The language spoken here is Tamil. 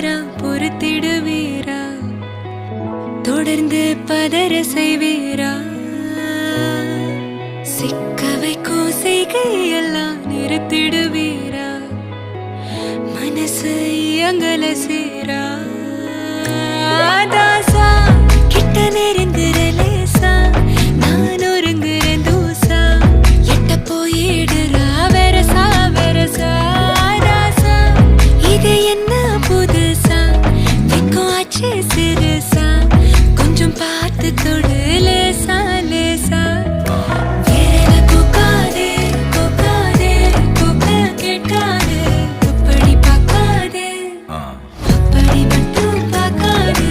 வரா பொறுத்திடுவீரா தொடர்ந்து பதற செய்வீரா சிக்க வைக்கும் செய்கையெல்லாம் நிறுத்திடுவீரா மனசு இயங்கல சீரா தாசா கிட்ட நெருங்குறலேசா நான் ஒருங்குறேன் தூசா எட்ட போயிடுறா வெரசா வெரசா தாசா இது என்ன புதுசா வெக்கம் ஆச்சு சிறுசா